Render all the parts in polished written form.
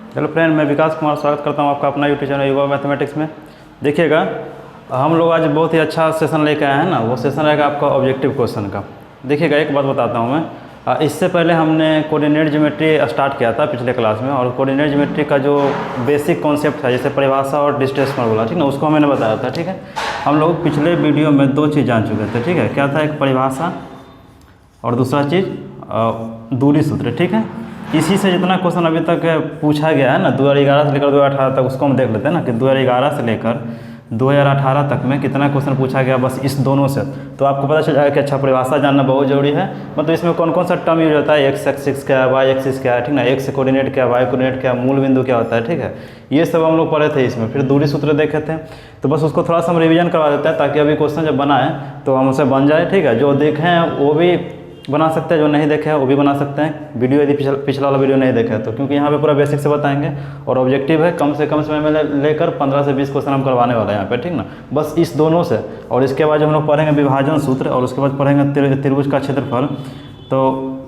Hello friend, मैं विकास कुमार स्वागत करता हूं आपका अपना यूट्यूब चैनल युवा मैथमेटिक्स में। देखिएगा, हम लोग आज बहुत ही अच्छा सेशन लेकर आए हैं ना। वो सेशन रहेगा आपका ऑब्जेक्टिव क्वेश्चन का। देखिएगा, एक बात बताता हूं मैं, इससे पहले हमने कोऑर्डिनेट ज्योमेट्री स्टार्ट किया था पिछले क्लास में, और कोऑर्डिनेट ज्योमेट्री का जो बेसिक कॉन्सेप्ट था, जैसे परिभाषा और डिस्टेंस फार्मूला, ठीक ना, उसको मैंने बताया था। ठीक है, हम लोग पिछले वीडियो में दो चीज़ जान चुके थे। ठीक है, क्या था? एक परिभाषा और दूसरा चीज़ दूरी सूत्र। ठीक है, इसी से जितना क्वेश्चन अभी तक पूछा गया है ना, 2011 से लेकर 2018 तक, उसको हम देख लेते हैं ना कि 2011 से लेकर 2018 तक में कितना क्वेश्चन पूछा गया, बस इस दोनों से। तो आपको पता चल जाएगा कि अच्छा, परिभाषा जानना बहुत जरूरी है। मतलब इसमें कौन कौन सा टर्म यूज होता है, एक्स एक्सिस क्या है, वाई एक्सिस क्या है, ठीक ना, एक्स कोऑर्डिनेट क्या है, वाई कोऑर्डिनेट क्या है, मूल बिंदु क्या होता है। ठीक है, ये सब हम लोग पढ़े थे इसमें। फिर दूरी सूत्र देखे थे, तो बस उसको थोड़ा सा हम रिवीजन करवा देते हैं, ताकि अभी क्वेश्चन जब बनाए तो हम उसे बन जाए। ठीक है, जो देखे हैं वो भी बना सकते हैं, जो नहीं देखे हैं वो भी बना सकते हैं। वीडियो यदि पिछला वाला वीडियो नहीं देखा है तो, क्योंकि यहाँ पे पूरा बेसिक से बताएंगे और ऑब्जेक्टिव है कम से कम समय में लेकर 15 से 20 क्वेश्चन हम करवाने वाले हैं यहाँ पे। ठीक ना, बस इस दोनों से। और इसके बाद हम लोग पढ़ेंगे विभाजन सूत्र, और उसके बाद पढ़ेंगे त्रिभुज का क्षेत्रफल। तो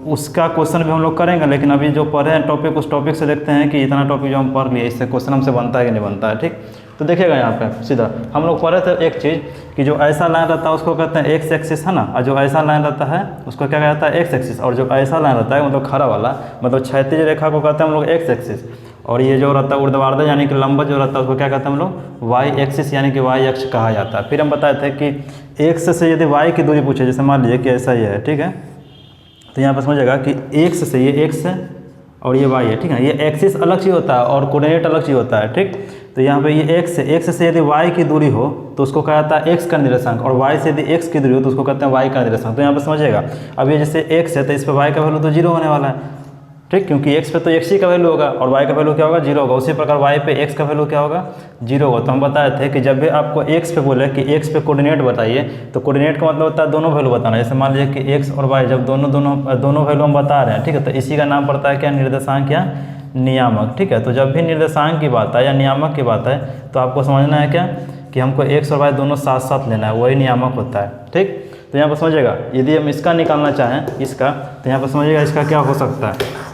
उसका क्वेश्चन भी हम लोग करेंगे, लेकिन अभी जो पढ़े हैं टॉपिक, उस टॉपिक से देखते हैं कि इतना टॉपिक जो हम पढ़ लिए, इससे क्वेश्चन हमसे बनता है कि नहीं बनता है। ठीक, तो देखिएगा यहाँ पे सीधा हम लोग पढ़े थे एक चीज़ कि जो ऐसा लाइन रहता है उसको कहते हैं एक्स एक्सिस, है ना, और जो ऐसा लाइन रहता है उसको क्या कहता है, एक्स एक्सिस। और जो ऐसा लाइन रहता है मतलब खड़ा वाला, मतलब क्षैतिज रेखा को कहते हैं हम लोग एक्स एक्सिस। और ये जो रहता है ऊर्ध्वाधर यानी कि लंबा जो रहता है उसको क्या कहते हैं हम लोग, वाई एक्सिस, यानी कि वाई अक्ष कहा जाता है। फिर हम बताए थे कि एक्स से यदि वाई की दूरी पूछे, जैसे मान लीजिए कि ऐसा ही है, ठीक है, तो यहाँ पर समझिएगा कि एक्स से, ये एक्स है और ये वाई है। ठीक है, ये एक्सिस अलग चीज़ होता है और कोऑर्डिनेट अलग चीज़ होता है। ठीक, तो यहाँ पे ये एक्स से यदि वाई की दूरी हो तो उसको कहा जाता है एक्स का निर्देशांक, और वाई से यदि एक्स की दूरी हो तो उसको कहते हैं वाई का निर्देशांक। तो यहाँ पे समझिएगा, अब ये जैसे एक्स है तो इस पर वाई का वैल्यू तो जीरो होने वाला है। ठीक, क्योंकि एक्स पे तो एक्स ही का वैल्यू होगा और वाई का वैल्यू क्या होगा, जीरो होगा। उसी प्रकार वाई पे एक्स का वैल्यू क्या होगा, जीरो होगा। तो हम बताए थे कि जब भी आपको एक्स पे बोले कि एक्स पे कोऑर्डिनेट बताइए, तो कोऑर्डिनेट का मतलब होता है दोनों वैल्यू बताना। जैसे मान लीजिए कि एक्स और वाई जब दोनों वैल्यू हम बता रहे हैं, ठीक है, तो इसी का नाम पड़ता है क्या, निर्देशांक या नियामक। ठीक है, तो जब भी निर्देशांक की बात है या नियामक की बात है तो आपको समझना है क्या, कि हमको एक्स और वाई दोनों साथ साथ लेना है, वही नियामक होता है। ठीक, तो यहाँ पर समझिएगा, यदि हम इसका निकालना चाहें, इसका, तो यहाँ पर समझिएगा इसका क्या हो सकता है।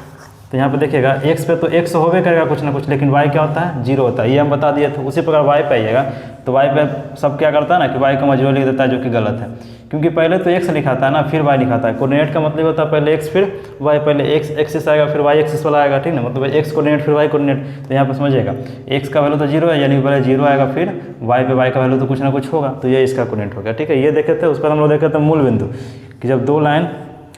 तो यहाँ पे देखिएगा, एक्स पे तो एक्स होवे करेगा कुछ ना कुछ, लेकिन वाई क्या होता है, जीरो होता है, ये हम बता दिए थे। उसी प्रकार वाई पे आइएगा तो वाई पे सब क्या करता है ना कि वाई का जीरो लिख देता है, जो कि गलत है, क्योंकि पहले तो एक्स लिखाता है ना, फिर वाई लिखाता है। कोऑर्डिनेट का मतलब होता है पहले एक्स फिर वाई, पहले एक्स एक्सिस आएगा फिर वाई एक्सिस वाला आएगा। ठीक ना, मतलब एक्स कोऑर्डिनेट फिर वाई कोऑर्डिनेट। तो यहाँ पर समझिएगा, एक्स का वैल्यू तो जीरो है, यानी पहले जीरो आएगा, फिर वाई पे वाई का वैल्यू तो कुछ ना कुछ होगा, तो ये इसका कोऑर्डिनेट हो गया। ठीक है, ये देखे थे। उस पर हम लोग देखे थे मूल बिंदु, कि जब दो लाइन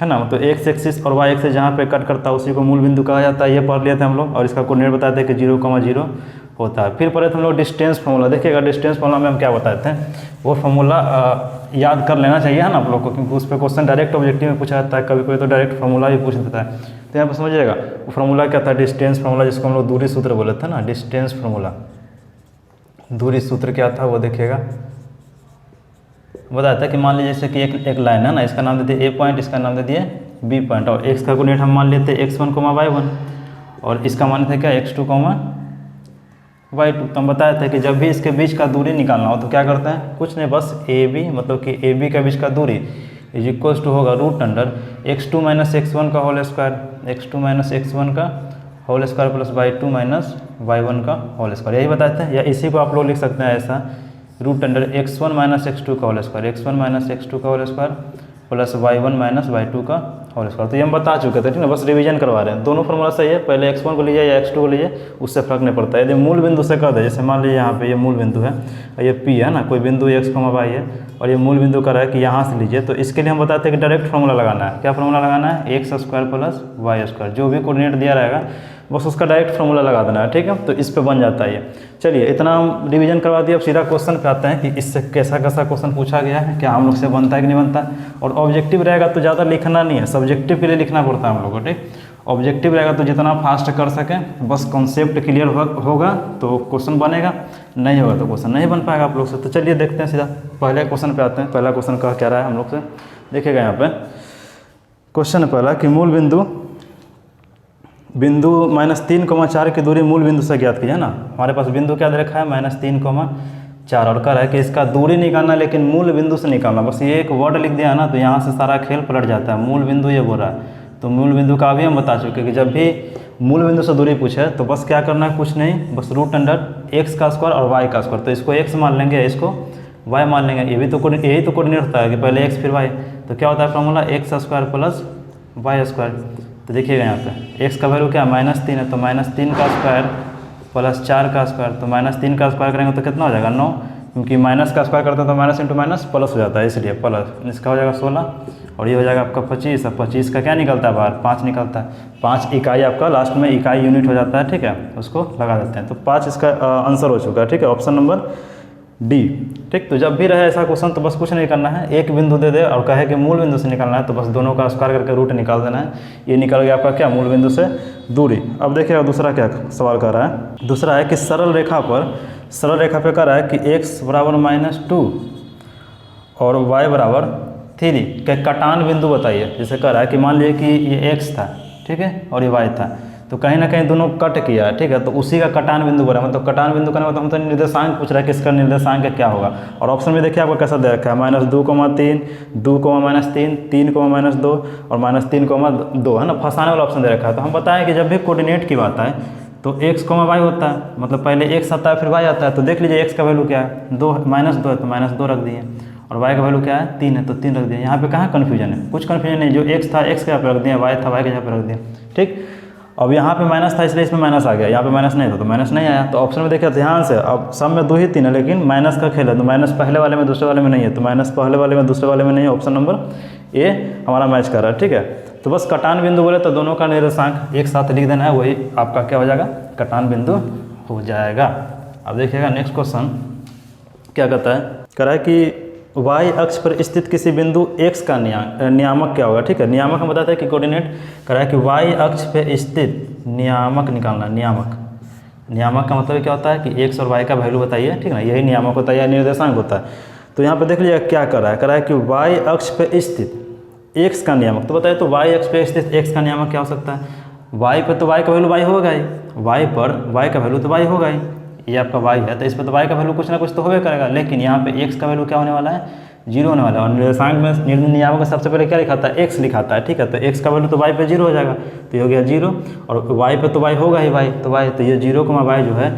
है ना, तो एक्स एक्सिस और वाई एक्सिस जहाँ पे कट करता है उसी को मूल बिंदु कहा जाता है। ये पढ़ लिए थे हम लोग, और इसका कोऑर्डिनेट बताए थे कि 0,0 होता है। फिर पढ़े थे हम लोग डिस्टेंस फार्मूला। देखिएगा, डिस्टेंस फार्मूला में हम क्या बताए थे, वो फार्मूला याद कर लेना चाहिए, है ना, आप लोग को, क्योंकि उस पर क्वेश्चन डायरेक्ट ऑब्जेक्टिव में पूछा जाता है, कभी कभी तो डायरेक्ट फार्मूला भी पूछ देता है। तो यहाँ पर समझिएगा, वो फार्मूला क्या था, डिस्टेंस फार्मूला, जिसको हम लोग दूरी सूत्र बोले थे ना, डिस्टेंस फार्मूला। दूरी सूत्र क्या था वो देखिएगा, बताया था कि मान लीजिए जैसे कि एक लाइन है ना, इसका नाम दे दिए ए पॉइंट, इसका नाम दे दिए बी पॉइंट, और एक्स का कोऑर्डिनेट हम मान लेते हैं x1, y1, और इसका मान था क्या x2, y2। तो हम बताए थे कि जब भी इसके बीच का दूरी निकालना हो तो क्या करते हैं, कुछ नहीं, बस AB, मतलब कि AB के बीच का दूरी इज इक्वल्स टू होगा √x2 - x1 का होल स्क्वायर, x2 - x1 का whole square plus y2 - y1 का होल स्क्वायर। यही बताते हैं, या इसी को आप लोग लिख सकते हैं ऐसा, √x1 - x2 का होल स्क्वायर, x1 - x2 का whole square plus y1 - y2 का होल स्क्वायर। तो ये हम बता चुके थे, ठीक है, बस रिवीजन करवा रहे हैं। दोनों फॉर्मूला सही है, पहले x1 को लीजिए या x2 को लीजिए, उससे फर्क नहीं पड़ता है। यदि मूल बिंदु से कर दे, जैसे मान लीजिए यहाँ पे ये मूल बिंदु है, ये P है ना, कोई बिंदु x, y है, और ये मूल बिंदु का रहा है कि यहाँ से लीजिए, तो इसके लिए हम बताते हैं कि डायरेक्ट फार्मूला लगाना है। क्या फार्मूला लगाना है, x² प्लस y², जो भी कोऑर्डिनेट दिया रहेगा बस उसका डायरेक्ट फार्मूला लगा देना है। ठीक है, तो इस पे बन जाता है ये। चलिए, इतना हम रिवीजन करवा दिए, अब सीधा क्वेश्चन पे आते हैं कि इससे कैसा कैसा क्वेश्चन पूछा गया है, क्या हम लोग से बनता है कि नहीं बनता। और ऑब्जेक्टिव रहेगा तो ज़्यादा लिखना नहीं है, सब्जेक्टिव के लिए लिखना पड़ता है हम लोग को। ठीक, ऑब्जेक्टिव रहेगा तो जितना फास्ट कर सकें, बस कॉन्सेप्ट क्लियर होगा तो क्वेश्चन बनेगा, नहीं होगा तो क्वेश्चन नहीं बन पाएगा आप लोग से। तो चलिए देखते हैं, सीधा पहले क्वेश्चन पे आते हैं। पहला क्वेश्चन का क्या रहा है हम लोग से, देखिएगा यहाँ पे क्वेश्चन पहला कि मूल बिंदु -3,4 की दूरी मूल बिंदु से ज्ञात कीजिए ना। हमारे पास बिंदु क्या दे रखा है, -3,4, और कह रहा है कि इसका दूरी निकालना, लेकिन मूल बिंदु से निकालना। बस ये एक वर्ड लिख दिया ना तो यहाँ से सारा खेल पलट जाता है। मूल बिंदु ये बोल रहा है, तो मूल बिंदु का भी हम बता चुके कि जब भी मूल बिंदु से दूरी पूछे तो बस क्या करना है, कुछ नहीं, बस रूट अंडर एक्स का स्क्वायर और वाई का स्क्वायर। तो इसको एक्स मान लेंगे, इसको वाई मान लेंगे। यही तो कोऑर्डिनेट होता है कि पहले एक्स फिर वाई। तो क्या होता है formula, x square plus y square. तो देखिएगा यहाँ पे एक्स का वैल्यू क्या -3 है, तो -3 का स्क्वायर प्लस 4 का स्क्वायर। तो -3 का स्क्वायर करेंगे तो कितना हो जाएगा 9, क्योंकि माइनस का स्क्वायर करते हैं तो माइनस इंटू माइनस प्लस हो जाता है, इसलिए प्लस। इसका हो जाएगा 16 और ये हो जाएगा आपका 25। अब 25 का क्या निकलता है बाहर, 5 निकलता है। 5 इकाई आपका लास्ट में इकाई यूनिट हो जाता है, ठीक है, उसको लगा देते हैं। तो 5 इसका आंसर हो चुका है, ठीक है, ऑप्शन नंबर डी। ठीक, तो जब भी रहे ऐसा क्वेश्चन तो बस कुछ नहीं करना है, एक बिंदु दे दे और कहे कि मूल बिंदु से निकालना है, तो बस दोनों का स्क्वायर करके रूट निकाल देना है। ये निकल गया आपका क्या, मूल बिंदु से दूरी। अब देखिएगा दूसरा क्या सवाल कर रहा है। दूसरा है कि सरल रेखा पे कह रहा है कि x बराबर -2 और y बराबर 3 के कटान बिंदु बताइए। जैसे कह रहा है कि मान लीजिए कि ये x था, ठीक है, और ये y था, तो कहीं ना कहीं दोनों कट किया है, ठीक है, तो उसी का कटान बिंदु बना। मतलब कटान बिंदु करने मतलब हम तो निर्देशांक पूछ रहा है कि इसका निर्देशांक क्या होगा। और ऑप्शन में देखिए आपको कैसा दे रखा है, -2,3, 2, -3, 3, -2 और -3,2 है ना, फंसाने वाला ऑप्शन दे रखा है। तो हम बताएं कि जब भी कोऑर्डिनेट की बात आए तो x, y होता है, मतलब पहले x आता है फिर y आता है। तो देख लीजिए x का वैल्यू क्या है, -2 है तो -2 रख दिए, और y का वैल्यू क्या है 3 है तो 3 रख दिए। यहाँ पे कहाँ कन्फ्यूजन है, कुछ कन्फ्यूजन नहीं, जो x था x के यहाँ पे रख दिया, y था y के यहाँ पे रख दिया। ठीक, अब यहाँ पे माइनस था इसलिए इसमें माइनस आ गया, यहाँ पे माइनस नहीं था तो माइनस नहीं आया। तो ऑप्शन में देखिए ध्यान से, अब सब में 2 ही 3 है लेकिन माइनस का खेल है, तो माइनस पहले वाले में दूसरे वाले में नहीं है, तो माइनस पहले वाले में दूसरे वाले में नहीं है। ऑप्शन नंबर ए हमारा मैच कर रहा है, ठीक है। तो बस कटान बिंदु बोले तो दोनों का निर्देशांक एक साथ लिख देना है, वही आपका क्या हो जाएगा, कटान बिंदु हो जाएगा। अब देखिएगा नेक्स्ट क्वेश्चन क्या कहता है, कह रहा है कि y अक्ष पर स्थित किसी बिंदु x का नियामक क्या होगा। ठीक है, नियामक हम बताते हैं कि कोऑर्डिनेट कर रहा है कि y अक्ष पर स्थित नियामक निकालना। नियामक का मतलब क्या होता है कि x और y का वैल्यू बताइए, ठीक है ना, यही नियामक होता है या निर्देशांक होता है। तो यहाँ पे देख लीजिए क्या कर रहा है कि y अक्ष पर स्थित x का नियामक। तो बताइए तो y अक्ष पर स्थित x का नियामक क्या हो सकता है, y पर तो y का वैल्यू y होगा ही, y पर y का वैल्यू तो y होगा ही, ये आपका y है तो इस पर तो y का वैल्यू कुछ ना कुछ तो होबे करेगा। लेकिन यहाँ पे x का वैल्यू क्या होने वाला है, 0 होने वाला है। और निर्देशांक में नियामक सबसे पहले क्या लिखाता है, x लिखाता है, ठीक है। तो x का वैल्यू तो y पे 0 हो जाएगा, तो ये हो गया 0, और y पे तो y होगा ही y, तो y, तो ये 0, y जो है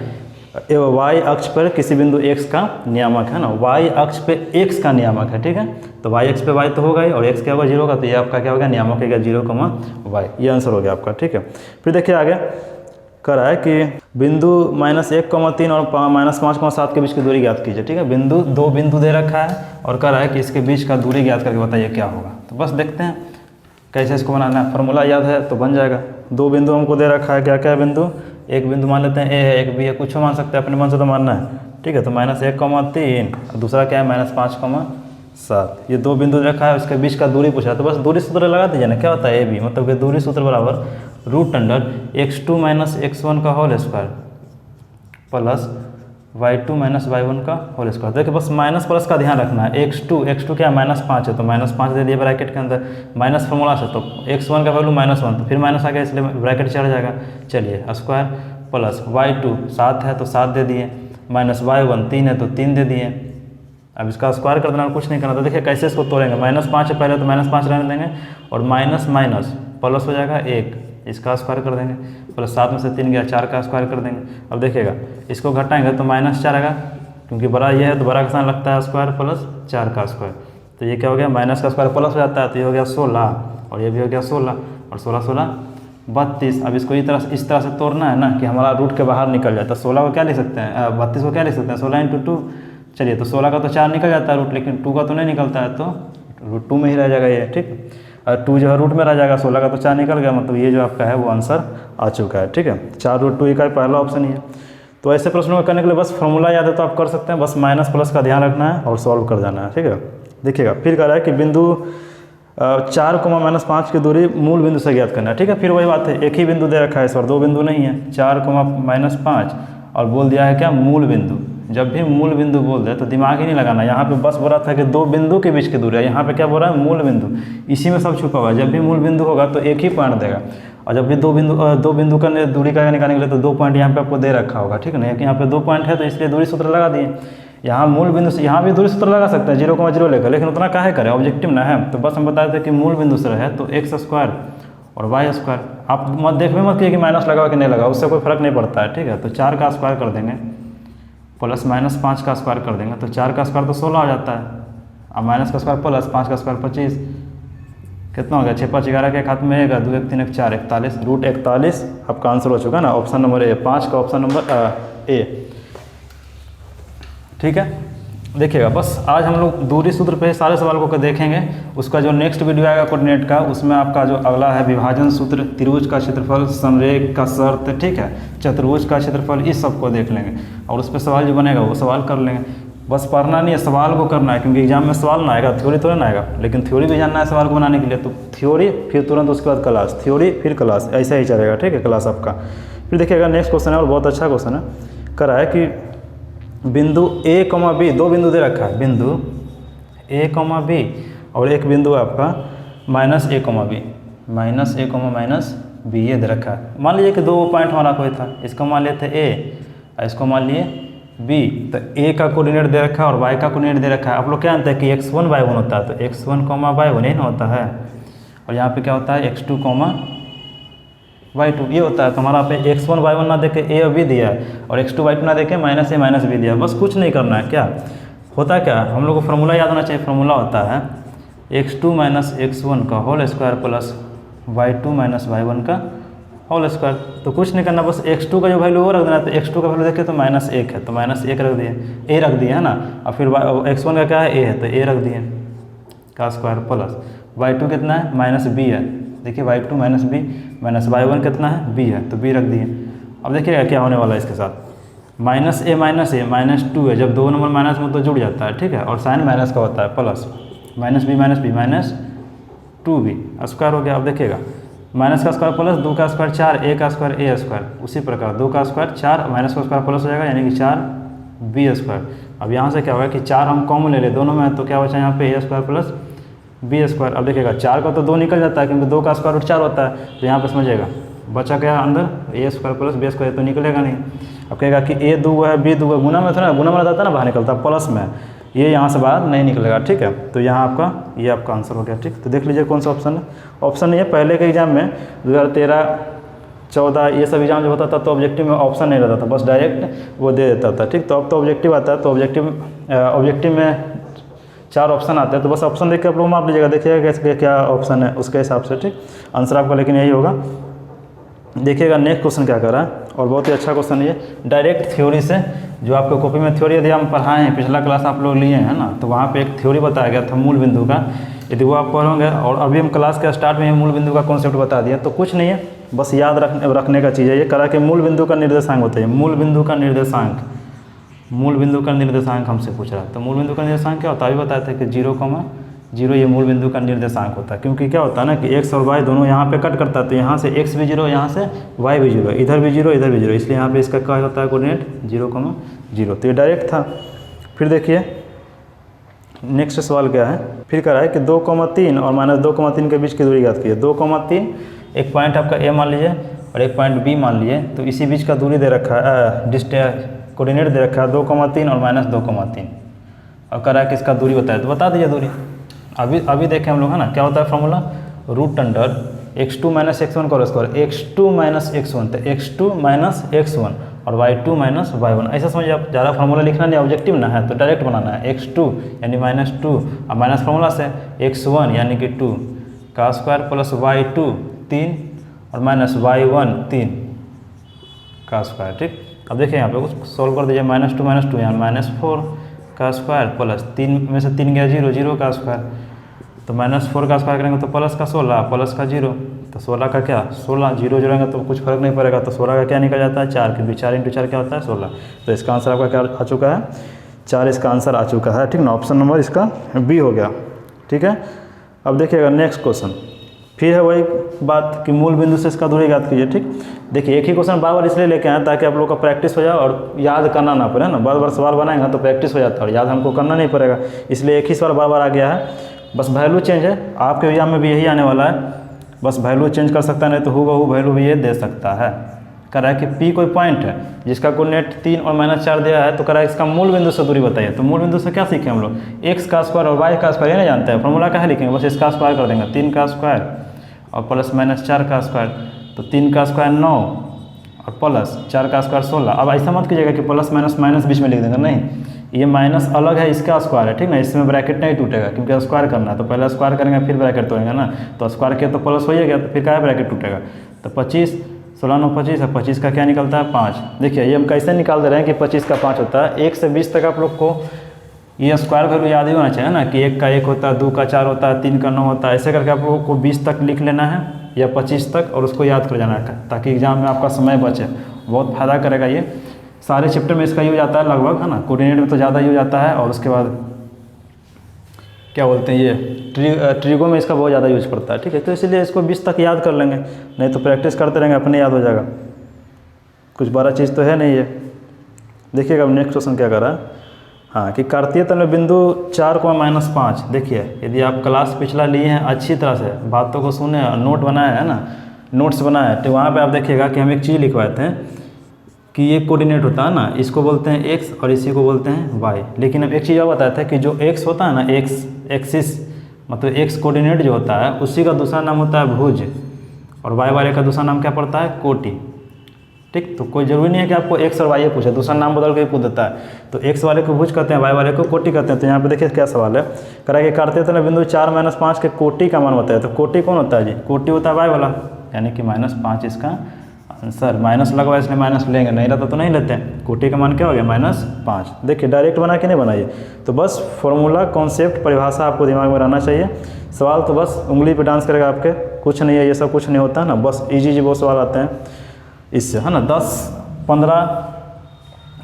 y अक्ष पर किसी बिंदु x का नियामक है ना, y अक्ष पे x का नियामक है, ठीक है। तो y अक्ष पे y तो होगा ही, और x क्या होगा 0 का, तो ये आपका क्या हो गया, नियामक हो गया 0, y, ये आंसर हो गया आपका, ठीक है। फिर देखिए आगे कह रहा है कि बिंदु -1,3 और -5,7 के बीच की दूरी ज्ञात कीजिए। ठीक है, दो बिंदु दे रखा है और कह रहा है कि इसके बीच का दूरी ज्ञात करके बताइए क्या होगा। तो बस देखते हैं कैसे इसको बनाना है, फार्मूला याद है तो बन जाएगा। 2 बिंदु हमको दे रखा है, क्या क्या बिंदु, एक बिंदु मान लेते हैं ए है, एक बी है, कुछ मान सकते हैं, अपने मन से तो मानना है, ठीक है। तो -1,3 और दूसरा क्या है -5,7, ये 2 बिंदु रखा है, उसके बीच का दूरी पूछा है। तो बस दूरी सूत्र लगा दीजिए ना, क्या होता है ए बी, मतलब कि दूरी सूत्र बराबर √x2 - x1 का whole square plus y2 - y1 का होल स्क्वायर। देखिए बस माइनस प्लस का ध्यान रखना है, x2 क्या -5 है तो -5 दे दिए ब्रैकेट के अंदर, माइनस फार्मूला से, तो x1 का वैल्यू -1 तो फिर माइनस आ गया इसलिए ब्रैकेट चढ़ जाएगा। चलिए स्क्वायर प्लस y2 7 है तो 7 दे दिए, माइनस y1 3 है तो 3 दे दिए। अब इसका स्क्वायर कर देना, कुछ नहीं करना। तो देखिए कैसे इसको तोड़ेंगे, -5 है पहले तो -5 रहने देंगे, और माइनस माइनस प्लस हो जाएगा 1, इसका स्क्वायर कर देंगे, प्लस 7 में से 3 गया 4 का स्क्वायर कर देंगे। अब देखिएगा इसको घटाएंगे तो -4 आएगा, क्योंकि बड़ा ये है तो बड़ा का साइन लगता है स्क्वायर प्लस 4 का स्क्वायर। तो ये क्या हो गया, माइनस का स्क्वायर प्लस हो जाता है, तो ये हो गया 16, और ये भी हो गया 16, और 16 16 32। अब इसको इस तरह से तोड़ना है ना कि हमारा रूट के बाहर निकल जाता है। 16 को क्या लिख सकते हैं, 32 को क्या लिख सकते हैं, 16 × 2। चलिए तो 16 का तो 4 निकल जाता है रूट, लेकिन 2 का तो नहीं निकलता है, तो √2 में ही रह जाएगा ये, ठीक। 2 जो है रूट में रह जाएगा, 16 का तो 4 निकल गया, मतलब ये जो आपका है वो आंसर आ चुका है, ठीक है। 4√2 इकाई पहला ऑप्शन ही है। तो ऐसे प्रश्नों को करने के लिए बस फॉर्मूला याद है तो आप कर सकते हैं, बस माइनस प्लस का ध्यान रखना है और सॉल्व कर जाना है, ठीक है। देखिएगा फिर कह रहा है कि बिंदु 4, -5 की दूरी मूल बिंदु से ज्ञात करना है, ठीक है। फिर वही बात है, एक ही बिंदु दे रखा है इस बार, 2 बिंदु नहीं है, 4, -5 और बोल दिया है क्या, मूल बिंदु। जब भी मूल बिंदु बोल दे तो दिमाग ही नहीं लगाना, यहाँ पे बस बोल रहा था कि 2 बिंदु के बीच की दूरी है, यहाँ पे क्या बोल रहा है, मूल बिंदु, इसी में सब छुपा हुआ है। जब भी मूल बिंदु होगा तो एक ही पॉइंट देगा, और जब भी दो बिंदु का दूरी का निकालने के लिए तो 2 पॉइंट यहाँ पे आपको दे रखा होगा, ठीक है ना। यहाँ पे 2 पॉइंट है तो इसलिए दूरी सूत्र लगा दिए। यहाँ मूल बिंदु से यहाँ भी दूरी सूत्र लगा सकते हैं 0,0 लेकर, लेकिन उतना काहे करें, ऑब्जेक्टिव ना है। तो बस हम बताए थे कि मूल बिंदु से रहे तो x² और वाई स्क्वायर। आप मत देख भी मत कि माइनस लगा कि नहीं लगा, उससे कोई फर्क नहीं पड़ता है, ठीक है। तो 4 का स्क्वायर कर देंगे प्लस माइनस 5 का स्क्वायर कर देंगे, तो 4 का स्क्वायर तो 16 हो जाता है, अब माइनस का स्क्वायर प्लस 5 का स्क्वायर 25, कितना हो गया 6 5 11 के एक हाथ में आएगा, 2 1 3 1 4 41, रूट 41 आपका आंसर हो चुका ना, ऑप्शन नंबर ए, 5 का ऑप्शन नंबर ए, ठीक है। देखिएगा बस आज हम लोग दूरी सूत्र पे सारे सवाल को देखेंगे, उसका जो नेक्स्ट वीडियो आएगा कोऑर्डिनेट का, उसमें आपका जो अगला है विभाजन सूत्र, त्रिभुज का क्षेत्रफल, समरेख का शर्त, ठीक है, चतुर्भुज का क्षेत्रफल, इस सब को देख लेंगे और उस पर सवाल जो बनेगा वो सवाल कर लेंगे। बस पढ़ना नहीं है, सवाल को करना है, क्योंकि एग्जाम में सवाल ना आएगा, थ्योरी थोड़ा ना आएगा, लेकिन थ्योरी भी जानना है सवाल को बनाने के लिए, तो थ्योरी फिर तुरंत उसके बाद क्लास, थ्योरी फिर क्लास, ऐसा ही चलेगा, ठीक है, क्लास आपका। फिर देखिएगा नेक्स्ट क्वेश्चन है और बहुत अच्छा क्वेश्चन है, करा है कि बिंदु A, B, दो बिंदु दे रखा है, बिंदु A, B और एक बिंदु आपका -A, B, ये दे रखा है। मान लीजिए कि 2 पॉइंट हमारा कोई था, इसको मान लिए थे A और इसको मान लिए B, तो A का कोऑर्डिनेट दे रखा है और Y का कोऑर्डिनेट दे रखा है। आप लोग क्या जानते हैं कि x1 y1 होता है, तो x1, y1 यही ना होता है, और यहाँ पे क्या होता है x2, y2 ये होता है। तो हमारा पे x1 y1 ना देके a और b दिया है और x2 y2 ना देके -a -b दिया, बस कुछ नहीं करना है। क्या होता है, क्या हम लोग को फॉर्मूला याद होना चाहिए, फॉर्मूला होता है x2 - x1 का whole square plus y2 - y1 का होल स्क्वायर। तो कुछ नहीं करना, बस x2 का जो वैल्यू वो रख देना, तो x2 का वैल्यू देखे तो -1 है, तो -1 रख दिए, a रख दिए है ना, और फिर x1 का क्या है a है, तो a रख दिए का स्क्वायर प्लस y2 कितना है -b है, देखिए y2 - b माइनस y1 कितना है b है, तो b रख दिए। अब देखिएगा क्या होने वाला है इसके साथ, -a -2 है, जब 2 नंबर माइनस में तो जुड़ जाता है, ठीक है, और साइन माइनस का होता है प्लस -b -2b स्क्वायर हो गया। अब देखिएगा माइनस का स्क्वायर प्लस 2 का स्क्वायर 4, a का स्क्वायर a स्क्वायर, उसी प्रकार 2 का स्क्वायर 4 माइनस का स्क्वायर प्लस हो जाएगा, यानी कि 4b स्क्वायर। अब यहाँ से क्या होगा कि 4 हम कॉमन ले ले दोनों में, तो क्या बचा यहाँ पे a square plus b square. अब देखिएगा 4 का तो 2 निकल जाता है, क्योंकि 2 का स्क्वायर रूट 4 होता है, तो यहाँ पे समझिएगा बचा क्या अंदर a square plus b square, तो निकलेगा नहीं। अब कहेगा कि a 2 है b 2 है, गुना में थोड़ा गुना में जाता है ना, बाहर निकलता है प्लस में, ये यहाँ से बाहर नहीं निकलेगा, ठीक है। तो यहाँ आपका ये आपका आंसर हो गया, ठीक। तो देख लीजिए कौन सा ऑप्शन है, ऑप्शन नहीं है। पहले के एग्जाम में 2013 14 ये सब एग्जाम जो होता था तो ऑब्जेक्टिव में ऑप्शन नहीं रहता था, बस डायरेक्ट वो दे देता था, ठीक। तो अब तो ऑब्जेक्टिव आता है, तो ऑब्जेक्टिव में 4 ऑप्शन आते हैं, तो बस ऑप्शन देख के आप लोग माप लीजिएगा, देखिएगा कैसे क्या ऑप्शन है उसके हिसाब से, ठीक। आंसर आपका लेकिन यही होगा। देखिएगा नेक्स्ट क्वेश्चन क्या कर रहा है, और बहुत ही अच्छा क्वेश्चन ये, डायरेक्ट थ्योरी से, जो आपको कॉपी में थ्योरी यदि हम पढ़ाए हैं, पिछला क्लास आप लोग लिए हैं ना, तो वहाँ पे एक थ्योरी बताया गया था मूल बिंदु का, यदि वो आप पढ़ोगे, और अभी हम क्लास के स्टार्ट में मूल बिंदु का कॉन्सेप्ट बता दिया, तो कुछ नहीं है, बस याद रखने का चीज़ है ये, करा कि मूल बिंदु का निर्देशांक होता है, मूल बिंदु का निर्देशांक, मूल बिंदु का निर्देशांक हमसे पूछ रहा है। तो मूल बिंदु का निर्देशांक क्या होता है, अभी बताया था कि 0,0 ये मूल बिंदु का निर्देशांक होता है, क्योंकि क्या होता है ना कि x और y दोनों यहाँ पे कट करता है, तो यहाँ से x भी 0, यहाँ से y भी 0, इधर भी 0, इधर भी 0, इसलिए यहाँ पे इसका क्या होता है कोऑर्डिनेट 0,0। तो ये डायरेक्ट था। फिर देखिए नेक्स्ट सवाल क्या है, फिर कह रहा है कि 2,3 और -2,3 के बीच की दूरी ज्ञात कीजिए। 2,3 एक पॉइंट आपका a मान लीजिए और एक पॉइंट b मान लीजिए, तो इसी बीच का दूरी दे रखा है, कोऑर्डिनेट दे रखा है 2,3 और -2,3, और कह रहा है कि इसका दूरी बताए, तो बता दीजिए दूरी। अभी देखें हम लोग है ना, क्या होता है formula, root under x2 - x1 का स्क्वायर, x2 - x1, तो x2 - x1 और y2 - y1, ऐसा समझिए आप, ज़्यादा फार्मूला लिखना नहीं, ऑब्जेक्टिव ना है तो डायरेक्ट बनाना है, x2 यानी -2 और माइनस फार्मूला से x1 यानी कि 2 का स्क्वायर प्लस y2 3 और -y1 3 का स्क्वायर, ठीक। अब देखिए यहाँ पे कुछ सोल्व कर दीजिए, -2 यहाँ -4 का स्क्वायर प्लस 3 में से 3 गया 0, 0 का स्क्वायर, तो -4 का स्क्वायर करेंगे तो प्लस का 16 प्लस का 0, तो 16 का क्या 16, 0 जोड़ेंगे तो कुछ फर्क नहीं पड़ेगा, तो 16 का क्या निकल जाता है 4, क्योंकि 4 × 4 क्या होता है 16। तो इसका आंसर आपका क्या आ चुका है 4, इसका आंसर आ चुका है, ठीक ना। ऑप्शन नंबर इसका बी हो गया, ठीक है। अब देखिएगा नेक्स्ट क्वेश्चन, फिर है वही बात कि मूल बिंदु से इसका दूरी ज्ञात कीजिए, ठीक। देखिए एक ही क्वेश्चन बार बार इसलिए लेके आए ताकि आप लोग का प्रैक्टिस हो जाए और याद करना ना पड़े ना, बार बार सवाल बनाएंगे तो प्रैक्टिस हो जाता है और याद हमको करना नहीं पड़ेगा, इसलिए एक ही सवाल बार बार आ गया है। बस वैल्यू चेंज है, आपके एग्जाम में भी यही आने वाला है, बस वैल्यू चेंज कर सकता है, नहीं तो हूबहू वैल्यू भी ये दे सकता है। कह रहा है कि P कोई पॉइंट है जिसका कोऑर्डिनेट 3 और -4 दिया है, तो कह रहा है इसका मूल बिंदु से दूरी बताइए। तो मूल बिंदु से क्या सीखे हम लोग, x का स्क्वायर और y का स्क्वायर ये नहीं जानते हैं, फॉर्मूला क्या है लिखेंगे, बस इसका स्क्वायर कर देंगे, 3 का स्क्वायर और प्लस माइनस 4 का स्क्वायर, तो 3 का स्क्वायर 9 और प्लस 4 का स्क्वायर 16। अब ऐसा मत कीजिएगा कि प्लस माइनस माइनस बीच में लिख देंगे, नहीं, ये माइनस अलग है, इसका स्क्वायर है, ठीक ना, इसमें ब्रैकेट नहीं टूटेगा क्योंकि स्क्वायर करना है, तो पहले स्क्वायर करेंगे फिर ब्रैकेट तोड़ेंगे ना, तो स्क्वायर किया तो प्लस हो ही गया, तो फिर क्या ब्रैकेट टूटेगा। तो 25, 16 9 25 है, 25 का क्या निकलता है 5। देखिए ये हम कैसे निकाल दे रहे हैं कि 25 का 5 होता है। 1 से 20 तक आप लोग को ये स्क्वायर वैल्यू याद ही होना चाहिए ना, कि 1 का 1 होता है, 2 का 4 होता है, 3 का 9 होता है, ऐसे करके आप लोगों को 20 तक लिख लेना है या 25 तक और उसको याद कर जाना है, ताकि एग्जाम में आपका समय बचे। बहुत फ़ायदा करेगा ये, सारे चैप्टर में इसका यूज आता है लगभग, है ना, कोऑर्डिनेट में तो ज़्यादा यूज आता है, और उसके बाद क्या बोलते हैं ये ट्रिगो में इसका बहुत ज़्यादा यूज पड़ता है, ठीक है। तो इसलिए इसको 20 तक याद कर लेंगे, नहीं तो प्रैक्टिस करते रहेंगे अपने याद हो जाएगा, कुछ बड़ा चीज़ तो है नहीं ये। देखिएगा अब नेक्स्ट क्वेश्चन क्या कर रहा है, हाँ, कि कार्तीय तल में बिंदु 4,-5। देखिए यदि आप क्लास पिछला लिए हैं अच्छी तरह से, बातों को सुने और नोट बनाया है ना, नोट्स बनाया है, तो वहाँ पे आप देखिएगा कि हम एक चीज़ लिखवाए थे कि ये कोऑर्डिनेट होता है ना, इसको बोलते हैं एक्स और इसी को बोलते हैं वाई। लेकिन अब एक चीज़ और बताया था कि जो एक्स होता है ना, एक्स एक्सिस मतलब एक्स कोऑर्डिनेट जो होता है उसी का दूसरा नाम होता है भुज, और वाई वाले का दूसरा नाम क्या पड़ता है, कोटि, ठीक। तो कोई ज़रूरी नहीं है कि आपको एक्स और वाई पूछे, दूसरा नाम बदल के पूछ देता है। तो एक्स वाले को भुज कहते हैं, वाई वाले को कोटि कहते हैं। तो यहाँ पे देखिए क्या सवाल है, करा कि कार्तीय तल में बिंदु 4-5 के कोटि का मान बताया। तो कोटि कौन होता है जी, कोटि होता है वाई वाला, यानी कि -5 इसका आंसर। माइनस लगा हुआ इसलिए माइनस लेंगे, नहीं रहता तो नहीं लेते हैं। कोटि का मान क्या हो गया, -5। देखिए डायरेक्ट बना के नहीं बनाइए, तो बस फॉर्मूला कॉन्सेप्ट परिभाषा आपको दिमाग में रहना चाहिए। सवाल तो बस उंगली पे डांस करेगा आपके, कुछ नहीं है ये सब, कुछ नहीं होता है ना, बस इजी बहुत सवाल आते हैं इससे, है ना। 10-15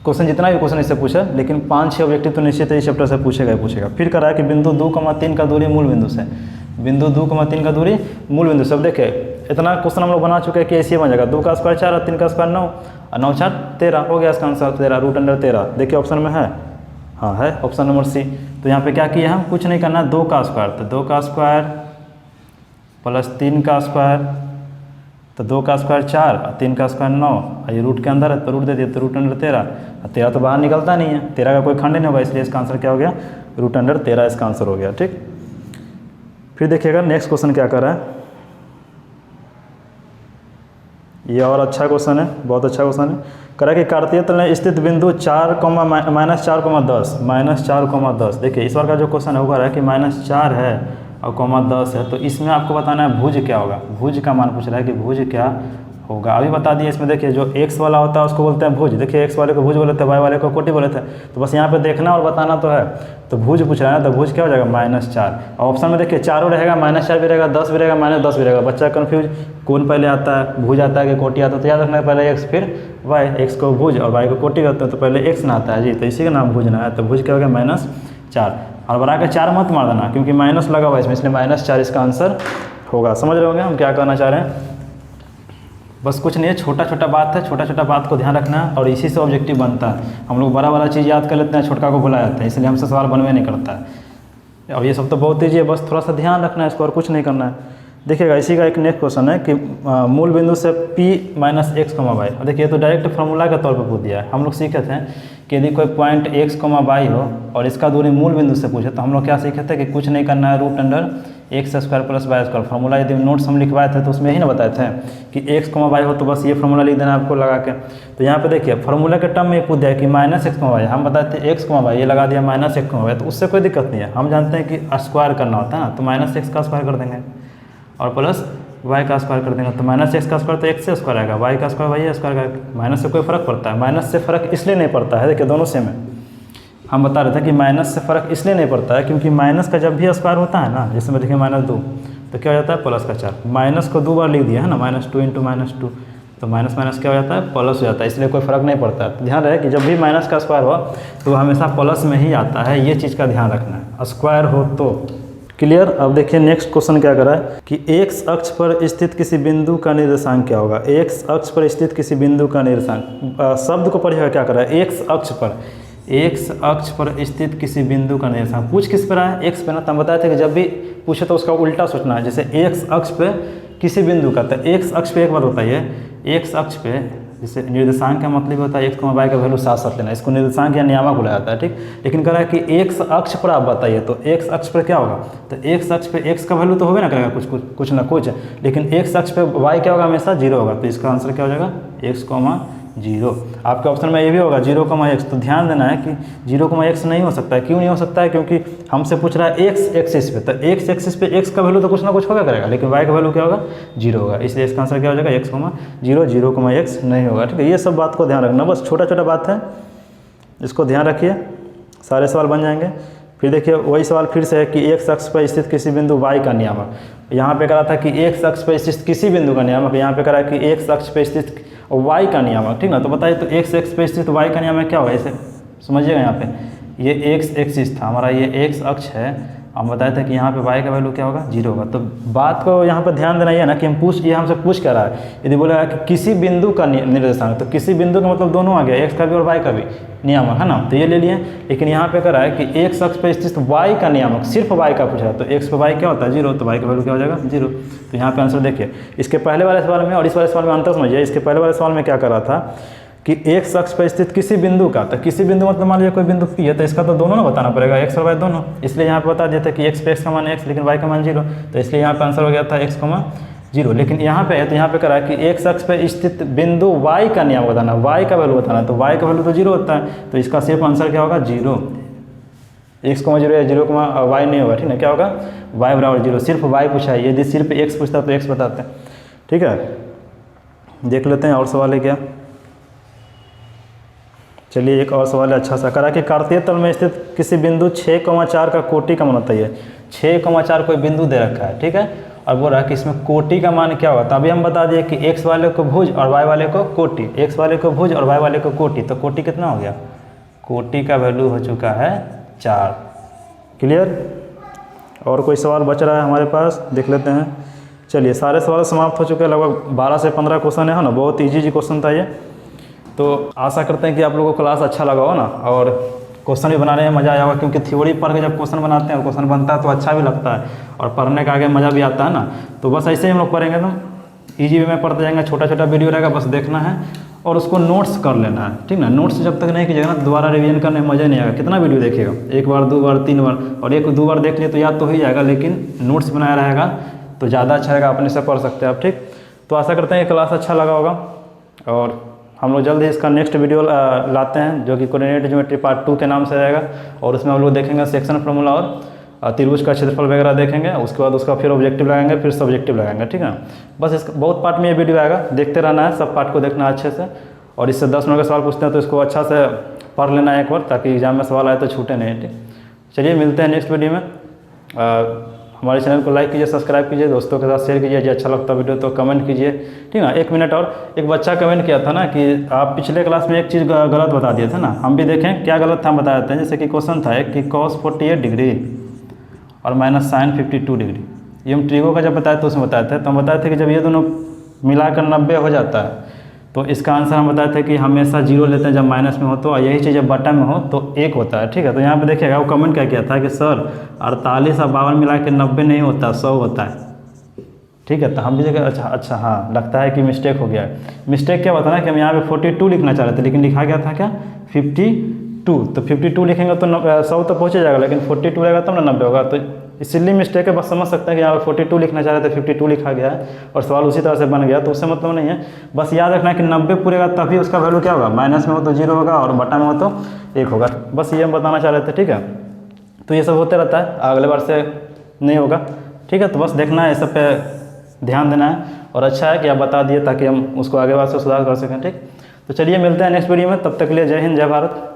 क्वेश्चन, जितना भी क्वेश्चन इससे पूछा, लेकिन 5-6 ऑब्जेक्टिव तो निश्चित है इस चैप्टर से पूछेगा ही पूछेगा। फिर करा है कि बिंदु 2,3 का दूरी मूल बिंदु से, बिंदु 2,3 का दूरी मूल बिंदु से। अब देखिए इतना क्वेश्चन हम लोग बना चुके हैं कि ऐसे बन जाएगा, 2 का स्क्वायर 4 और 3 का स्क्वायर 9 और 9 4 13 हो गया इसका आंसर 13, √13। देखिए ऑप्शन में है, हाँ है ऑप्शन नंबर सी। तो यहाँ पे क्या किया हम, कुछ नहीं करना, 2 का स्क्वायर, तो 2 का स्क्वायर प्लस 3 का स्क्वायर, तो 2 का स्क्वायर 4 और 3 का स्क्वायर 9, और ये रूट के अंदर है तो रूट दे दिया, तो √13। और 13 तो बाहर निकलता नहीं है, 13 का कोई खंड नहीं होगा, इसलिए इसका आंसर क्या हो गया, √13 इसका आंसर हो गया, ठीक। फिर देखिएगा नेक्स्ट क्वेश्चन क्या कर रहा है, ये और अच्छा क्वेश्चन है, बहुत अच्छा क्वेश्चन है। करा कि कार्तीय तल में स्थित बिंदु 4,-4,10 देखिए इस बार का जो क्वेश्चन होगा है कि -4 है और -10 है, तो इसमें आपको बताना है भुज क्या होगा, भुज का मान पूछ रहा है कि भुज क्या होगा। अभी बता दिए इसमें, देखिए जो एक्स वाला होता है उसको बोलते हैं भुज, देखिए एक्स वाले को भुज बोले थे, वाई वाले को कोटि बोले थे, तो बस यहाँ पे देखना और बताना तो है। तो भुज पूछ रहा है, तो भुज क्या हो जाएगा, -4। और ऑप्शन में देखिए 4 रहेगा, -4 भी रहेगा, 10 भी रहेगा, -10 भी रहेगा। बच्चा कन्फ्यूज कौन पहले आता है, भुज आता है कि कोटि आता है, तो याद रखना है पहले एक्स फिर वाई, एक्स को भुज और वाई को कोटि कहते हैं, तो पहले एक्स ना आता है जी, तो इसी का नाम भुज ना है। तो भुज क्या हो गया, -4। और बना के 4 मत मार देना क्योंकि माइनस लगा हुआ है इसमें, इसलिए -4 इसका आंसर होगा। समझ रहे होंगे हम क्या कहना चाह रहे हैं, बस कुछ नहीं है, छोटा छोटा बात है, छोटा छोटा बात को ध्यान रखना है और इसी से ऑब्जेक्टिव बनता है। हम लोग बड़ा वाला चीज़ याद कर लेते हैं, छोटका को भुला जाता है, इसलिए हमसे सवाल बनवे नहीं करता है। और ये सब तो बहुत ईजी है, बस थोड़ा सा ध्यान रखना है इसको और कुछ नहीं करना है। देखिएगा इसी का एक नेक्स्ट क्वेश्चन है कि मूल बिंदु से P - x, y। देखिए तो डायरेक्ट फार्मूला के तौर पर पूछ दिया है। हम लोग सीखे थे कि यदि कोई पॉइंट x, y हो और इसका दूरी मूल बिंदु से पूछे, तो हम लोग क्या सीखे थे कि कुछ नहीं करना है, √x² + y²। फार्मूला यदि नोट्स हम लिखवाए थे तो उसमें ही ना बताए थे कि x, y हो तो बस ये फार्मूला लिख देना आपको लगा के। तो यहाँ पे देखिए फार्मूला के टर्म में पूछ दिया कि -x, y, हम बताए थे x, y, ये लगा दिया -x, y, तो उससे कोई दिक्कत नहीं है। हम जानते हैं कि स्क्वायर करना होता है ना, तो -x का स्क्वायर कर देंगे और प्लस y का स्क्वायर कर देंगे, तो -x का स्क्वायर तो x से स्क्वायर आएगा, y का स्क्वायर y स्क्वायर का। माइनस से कोई फ़र्क पड़ता है, माइनस से फ़र्क इसलिए नहीं पड़ता है, देखिए दोनों सेम है। हम बता रहे थे कि माइनस से फ़र्क इसलिए नहीं पड़ता है क्योंकि माइनस का जब भी स्क्वायर होता है ना, जैसे में देखिए -2, तो क्या हो जाता है +4। माइनस को 2 बार लिख दिया है ना, -2 × -2, तो माइनस माइनस क्या हो जाता है, प्लस हो जाता है, इसलिए कोई फ़र्क नहीं पड़ता है। तो ध्यान रहे कि जब भी माइनस का स्क्वायर हो तो हमेशा प्लस में ही आता है, ये चीज़ का ध्यान रखना है, स्क्वायर हो तो। क्लियर। अब देखिए नेक्स्ट क्वेश्चन क्या करा है कि x अक्ष पर स्थित किसी बिंदु का निर्देशांक क्या होगा। x अक्ष पर स्थित किसी बिंदु का निर्देशांक, शब्द को पढ़िएगा क्या करा है, x अक्ष पर स्थित किसी बिंदु का निर्देशांक। पूछ किस पर है, x पे ना। तो हम बताए थे कि जब भी पूछे तो उसका उल्टा सोचना है, जैसे x अक्ष पे किसी बिंदु का, तो x अक्ष पे एक बात बताइए, x अक्ष पे जैसे निर्देशांक का मतलब होता है x, y का वैल्यू साथ साथ लेना, इसको निर्देशांक या नियामक बुलाया जाता है, ठीक। लेकिन कह रहा है कि x अक्ष पर आप बताइए, तो x अक्ष पर क्या होगा, तो x अक्ष पे x का वैल्यू तो होगा ना करेगा कुछ ना कुछ, लेकिन x अक्ष पे y क्या होगा, हमेशा 0 होगा। तो इसका आंसर क्या हो जाएगा, x, 0। आपके ऑप्शन में ये भी होगा 0, x। तो ध्यान देना है कि 0, x नहीं हो सकता है। क्यों नहीं हो सकता है, क्योंकि हमसे पूछ रहा है x एक्सिस पे, तो x एक्सिस पे x का वैल्यू तो कुछ ना कुछ होगा करेगा, लेकिन y का वैल्यू क्या होगा, 0 होगा। इसलिए इसका आंसर क्या हो जाएगा, x, 0, 0, x नहीं होगा, ठीक है। ये सब बात को ध्यान रखना, बस छोटा छोटा बात है, इसको ध्यान रखिए, सारे सवाल बन जाएंगे। फिर देखिए वही सवाल फिर से है कि x अक्ष पर स्थित किसी बिंदु y का नियामक। यहाँ पे करा था कि x अक्ष पर स्थित किसी बिंदु का नियामक, यहाँ पे करा कि x अक्ष पर स्थित y का नियामक, ठीक ना। तो बताइए तो x अक्ष पर स्थित y का नियामक क्या होगा, इसे समझिएगा। यहाँ पे ये x एक्सिस था हमारा, ये x अक्ष है, हम बताए थे कि यहाँ पे y का वैल्यू क्या होगा, 0 होगा। तो बात को यहाँ पर ध्यान देना है ना कि ये हमसे पूछ कर रहा है, यदि बोला कि किसी बिंदु का निर्देशांक, तो किसी बिंदु का मतलब दोनों आ गया, x का भी और y का भी नियामक, है ना। तो ये ले लिए। लेकिन यहाँ पे कह रहा है कि x अक्ष पर स्थित y का नियामक, सिर्फ y का पूछ रहा है, तो x पे y क्या होता है, 0, तो y का वैल्यू क्या हो जाएगा, 0। तो यहाँ पे आंसर देखिए, इसके पहले वाले सवाल में और इस वाले सवाल में अंतर समझिए। इसके पहले वाले सवाल में क्या कर रहा था कि x अक्ष पर स्थित किसी बिंदु का, तो किसी बिंदु मतलब मान लीजिए कोई बिंदु P है, तो इसका तो दोनों ना बताना पड़ेगा, x और y दोनों। इसलिए यहाँ पे बता दिया था कि x पे x का मान x, लेकिन y का मान 0, तो इसलिए यहाँ पे आंसर हो गया था x, 0। लेकिन यहाँ पे है, तो यहाँ पे करा कि x अक्ष पर स्थित बिंदु y का नियम बताना, y का वैल्यू बताना, तो y का वैल्यू तो 0 होता है, तो इसका सिर्फ आंसर क्या होगा, 0। x, 0 या 0, y नहीं होगा, ठीक है। क्या होगा, y बराबर 0, सिर्फ y पूछा है। यदि सिर्फ x पूछता तो x बताते हैं, ठीक है। देख लेते हैं और सवाल है क्या। चलिए एक और सवाल है अच्छा सा, करा कि कार्तीय तल में स्थित किसी बिंदु 6,4 का कोटि का मान बताइए। 6,4 कोई बिंदु दे रखा है, ठीक है, और बोल रहा है कि इसमें कोटि का मान क्या होगा। तो अभी हम बता दिए कि x वाले को भुज और y वाले को कोटि, x वाले को भुज और y वाले को कोटि, तो कोटि कितना हो गया, कोटि का वैल्यू हो चुका है 4। क्लियर। और कोई सवाल बच रहा है हमारे पास, देख लेते हैं। चलिए सारे सवाल समाप्त हो चुके हैं, लगभग 12 से 15 क्वेश्चन है ना, बहुत ईजी क्वेश्चन था ये। तो आशा करते हैं कि आप लोगों को क्लास अच्छा लगा हो ना, और क्वेश्चन भी बनाने में मज़ा आया होगा, क्योंकि थ्योरी पढ़ के जब क्वेश्चन बनाते हैं, क्वेश्चन बनता है तो अच्छा भी लगता है, और पढ़ने का आगे मज़ा भी आता है ना। तो बस ऐसे ही हम लोग पढ़ेंगे, तो ईजी वे में पढ़ते जाएंगे, छोटा छोटा वीडियो रहेगा, बस देखना है और उसको नोट्स कर लेना है, ठीक ना। नोट्स जब तक नहीं कीजिएगा ना, दोबारा रिवीजन करने में मज़ा नहीं आएगा। कितना वीडियो देखिएगा, 1 बार 2 बार 3 बार, और 1-2 बार देख लिए तो याद तो हो ही जाएगा, लेकिन नोट्स बनाया रहेगा तो ज़्यादा अच्छा रहेगा, अपने से पढ़ सकते हैं आप, ठीक। तो आशा करते हैं कि क्लास अच्छा लगा होगा, और हम लोग जल्द ही इसका नेक्स्ट वीडियो लाते हैं, जो कि कोऑर्डिनेट ज्योमेट्री पार्ट 2 के नाम से रहेगा, और उसमें हम लोग देखेंगे सेक्शन फार्मूला और त्रिभुज का क्षेत्रफल वगैरह देखेंगे। उसके बाद उसका फिर ऑब्जेक्टिव लगाएंगे, फिर सब्जेक्टिव लगाएंगे, ठीक है। बस इसका बहुत पार्ट में ये वीडियो आएगा, देखते रहना है, सब पार्ट को देखना अच्छे से, और इससे 10 नंबर का सवाल पूछते हैं तो इसको अच्छा से पढ़ लेना है एक बार, ताकि एग्जाम में सवाल आए तो छूटे नहीं, ठीक। चलिए मिलते हैं नेक्स्ट वीडियो में। हमारे चैनल को लाइक कीजिए, सब्सक्राइब कीजिए, दोस्तों के साथ शेयर कीजिए, जो अच्छा लगता वीडियो तो कमेंट कीजिए, ठीक है। 1 मिनट और, एक बच्चा कमेंट किया था ना कि आप पिछले क्लास में एक चीज़ गलत बता दिए थे ना, हम भी देखें क्या गलत था, हम बता देते हैं। जैसे कि क्वेश्चन था कि cos 48 डिग्री और माइनस sin 52 डिग्री, ये हम ट्रिगो का जब बताए तो उसमें बताए थे, तो हम बताए थे कि जब ये दोनों मिलाकर 90 हो जाता है तो इसका आंसर हम बताए थे कि हमेशा 0 लेते हैं जब माइनस में हो, तो यही चीज़ जब बटन में हो तो 1 होता है, ठीक है। तो यहाँ पे देखिएगा वो कमेंट क्या किया था कि सर 48 और 52 मिला के 90 नहीं होता, 100 होता है, ठीक है। तो हम भी देखा अच्छा हाँ, लगता है कि मिस्टेक हो गया है। मिस्टेक क्या होता है ना कि हम यहाँ पे 42 लिखना चाह रहे थे, लेकिन लिखा गया था क्या 52, तो 52 लिखेंगे तो 100 तो पहुँचे जाएगा, लेकिन 42 रहेगा तब ना 90 होगा, तो इसीलिए मिस्टेक है। बस समझ सकते हैं कि यहाँ पर 42 लिखना चाह रहे थे, 52 लिखा गया है, और सवाल उसी तरह से बन गया, तो उससे मतलब नहीं है। बस याद रखना है कि 90 पूरेगा तभी उसका वैल्यू क्या होगा, माइनस में हो तो 0 होगा, और बटा में हो तो 1 होगा। बस ये हम बताना चाह रहे थे, ठीक है। तो ये सब होते रहता है, अगले बार से नहीं होगा, ठीक है। तो बस देखना है, इस सब पे ध्यान देना है, और अच्छा है कि आप बता दिए ताकि हम उसको आगे बार से सुधार कर सकें, ठीक। तो चलिए मिलते हैं नेक्स्ट वीडियो में, तब तक के लिए जय हिंद, जय भारत।